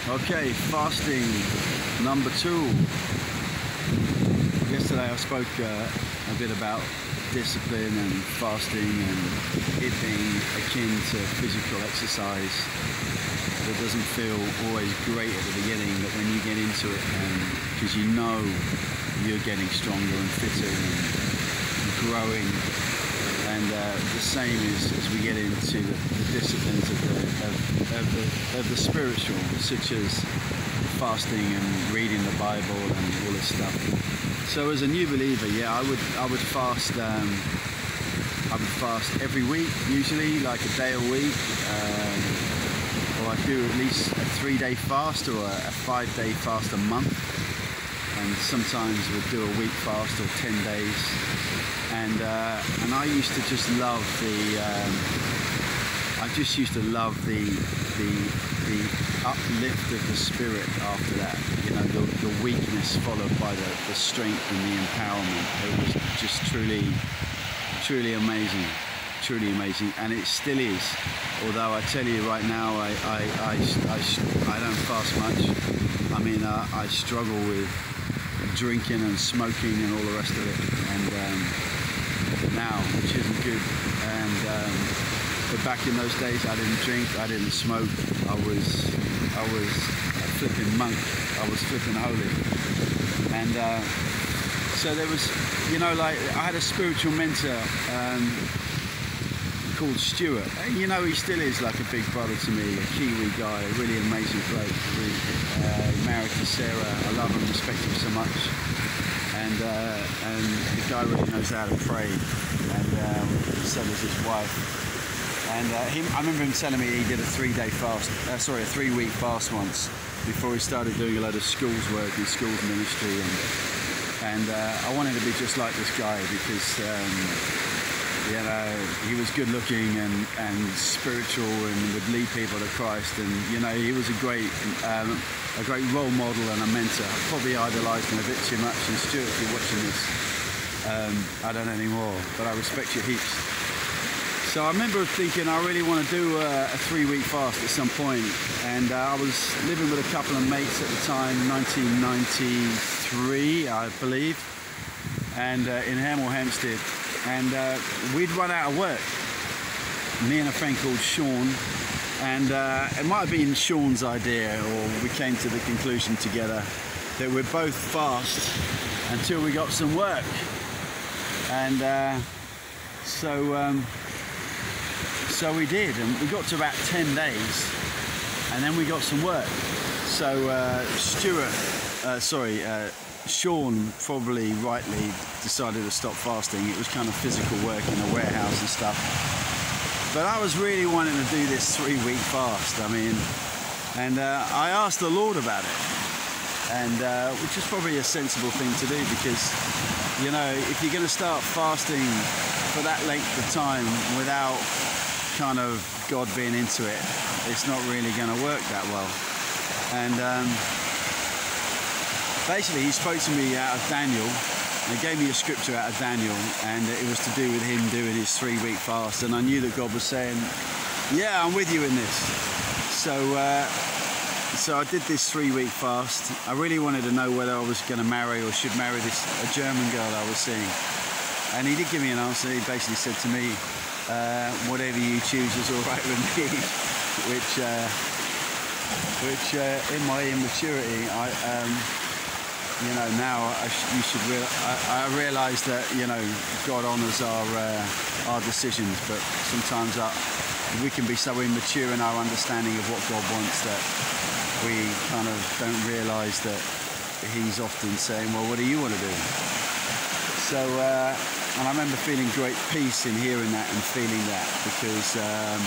Okay, fasting number 2. Yesterday I spoke a bit about discipline and fasting and it being akin to physical exercise that doesn't feel always great at the beginning, but when you get into it, and because you know you're getting stronger and fitter and growing, and the same is as we get into the disciplines of the spiritual, such as fasting and reading the Bible and all this stuff. So as a new believer, yeah, I would fast. I would fast every week, usually like a day a week, or I do at least a 3-day fast or a 5-day fast a month. And sometimes we'll do a week fast or 10 days. And I used to just love the uplift of the spirit after that. You know, the weakness followed by the strength and the empowerment. It was just truly amazing. Truly amazing, and it still is. Although I tell you right now, I don't fast much. I mean, I struggle with drinking and smoking and all the rest of it, and now, which isn't good. And but back in those days, I didn't drink, I didn't smoke. I was a flipping monk. I was flipping holy. And so there was, you know, like I had a spiritual mentor called Stuart. You know, he still is like a big brother to me, a Kiwi guy, a really amazing bloke. Married to Sarah. I love and respect him so much. And the guy really knows how to pray, and so does his wife. And I remember him telling me he did a 3-day fast, a 3-week fast once before he started doing a load of schools work in schools ministry. And I wanted to be just like this guy because you know, he was good looking and spiritual and would lead people to Christ. And you know, he was a great role model and a mentor. I probably idolised him a bit too much. And Stuart, if you're watching this, I don't anymore, but I respect you heaps. So I remember thinking I really want to do a 3-week fast at some point, and I was living with a couple of mates at the time, 1993 I believe, and in Hemel Hempstead, and we'd run out of work, me and a friend called Sean, and it might have been Sean's idea, or we came to the conclusion together that we'd both fast until we got some work. And so we did, and we got to about 10 days, and then we got some work. So Sean probably rightly decided to stop fasting. It was kind of physical work in a warehouse and stuff. But I was really wanting to do this 3-week fast. I mean, and I asked the Lord about it, and which is probably a sensible thing to do, because you know, if you're going to start fasting for that length of time without kind of God being into it, it's not really going to work that well. And basically he spoke to me out of Daniel, and he gave me a scripture out of Daniel, and it was to do with him doing his 3-week fast, and I knew that God was saying, yeah, I'm with you in this. So I did this 3-week fast. I really wanted to know whether I was going to marry or should marry a German girl I was seeing, and he did give me an answer. He basically said to me, whatever you choose is all right with me, which in my immaturity, you know, now I realise that, you know, God honours our decisions, but sometimes we can be so immature in our understanding of what God wants that we kind of don't realise that He's often saying, well, what do you want to do? So, and I remember feeling great peace in hearing that and feeling that, because I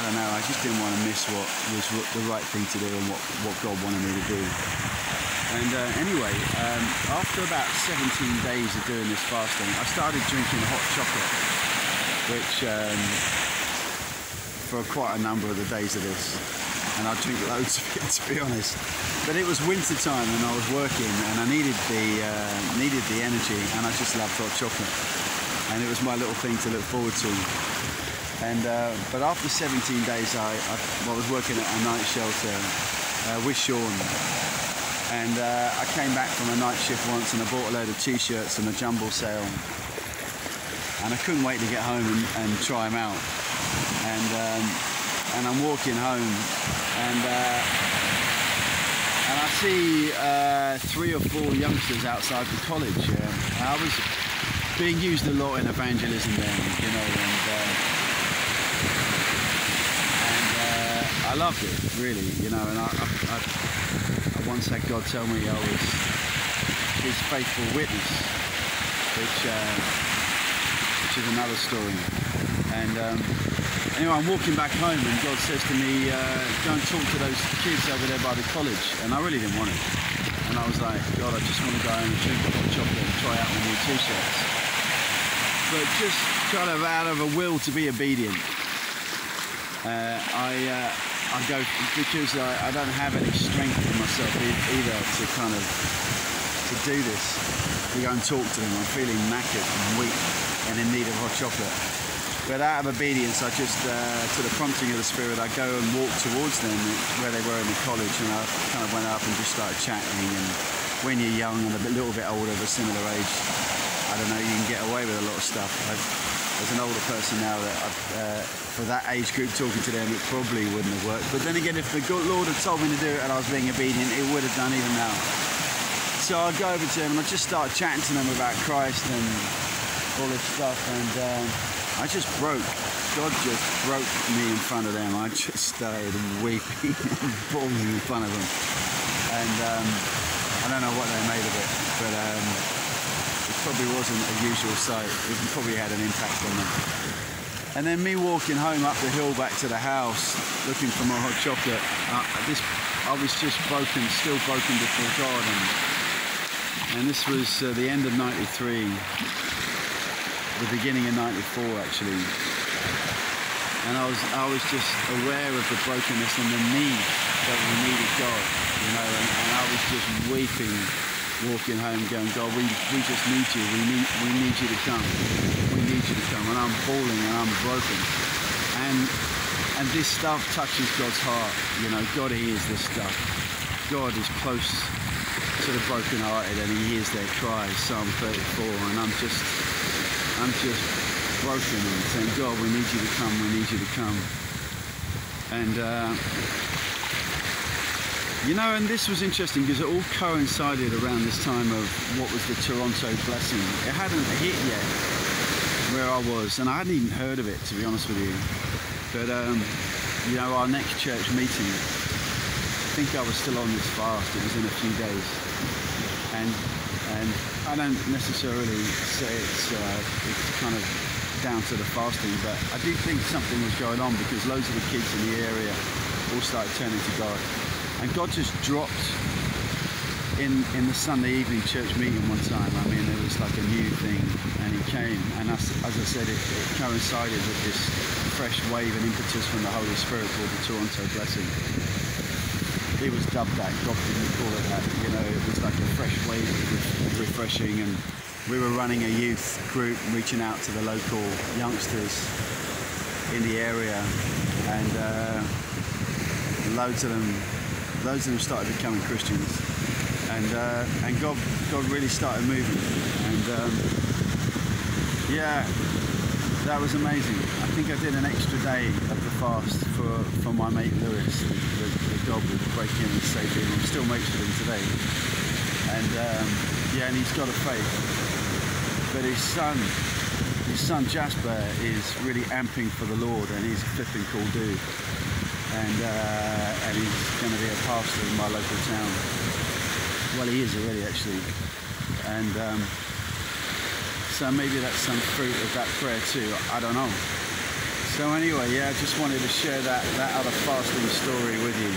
don't know, I just didn't want to miss what was the right thing to do and what God wanted me to do. And anyway, after about 17 days of doing this fasting, I started drinking hot chocolate, which for quite a number of the days of this, and I drink loads of it, to be honest. But it was winter time and I was working, and I needed the energy, and I just loved hot chocolate, and it was my little thing to look forward to. And but after 17 days, I was working at a night shelter with Sean. And I came back from a night shift once and I bought a load of t-shirts and a jumble sale. And I couldn't wait to get home and try them out. And I'm walking home and I see 3 or 4 youngsters outside the college. I was being used a lot in evangelism then, you know, and I loved it, really, you know, and I once had God tell me I was his faithful witness, which is another story. And anyway, I'm walking back home and God says to me, go and talk to those kids over there by the college. And I really didn't want it. And I was like, God, I just want to go home and drink a hot chocolate and try out my new t-shirts. But just kind of out of a will to be obedient, I go, because I don't have any strength in myself either to kind of to do this, to go and talk to them. I'm feeling knackered and weak and in need of hot chocolate. But out of obedience, I just, to the prompting of the Spirit, I go and walk towards them where they were in the college, and I kind of went up and just started chatting. And when you're young and a little bit older of a similar age, I don't know, you can get away with a lot of stuff. As an older person now, that for that age group, talking to them, it probably wouldn't have worked. But then again, if the Lord had told me to do it and I was being obedient, it would have done even now. So I go over to them and I just start chatting to them about Christ and all this stuff, and I just broke. God just broke me in front of them. I just started weeping and bawling in front of them. And I don't know what they made of it, but it probably wasn't a usual sight. It probably had an impact on them. And then me walking home up the hill back to the house, looking for my hot chocolate. I was just broken, still broken before God. And this was the end of '93. The beginning of '94 actually, and I was just aware of the brokenness and the need that we needed God, you know, and I was just weeping, walking home, going, God, we just need you. We need you to come. We need you to come. And I'm bawling and I'm broken, and this stuff touches God's heart, you know. God hears this stuff. God is close to the brokenhearted, and He hears their cries. Psalm 34, and I'm just broken and saying, God, we need you to come, we need you to come. And you know, and this was interesting because it all coincided around this time of what was the Toronto blessing. It hadn't hit yet where I was, and I hadn't even heard of it, to be honest with you. But you know, our next church meeting, I think I was still on this fast. It was in a few days, and I don't necessarily say it's kind of down to the fasting, but I do think something was going on because loads of the kids in the area all started turning to God, and God just dropped in the Sunday evening church meeting one time. I mean, it was like a new thing, and He came, and as I said, it coincided with this fresh wave and impetus from the Holy Spirit called the Toronto blessing. It was dubbed that. God didn't call it that. You know, it was like a fresh wave of refreshing, and we were running a youth group, reaching out to the local youngsters in the area, and loads of them started becoming Christians, and God really started moving, and yeah, that was amazing. I think I did an extra day of the fast for my mate Lewis, the God would break in and save him. I'm still mates with him today. And yeah, and he's got a faith. But his son Jasper is really amping for the Lord, and he's a flipping cool dude. And he's going to be a pastor in my local town. Well, he is already actually. And so maybe that's some fruit of that prayer too, I don't know. So anyway, yeah, I just wanted to share that other fasting story with you.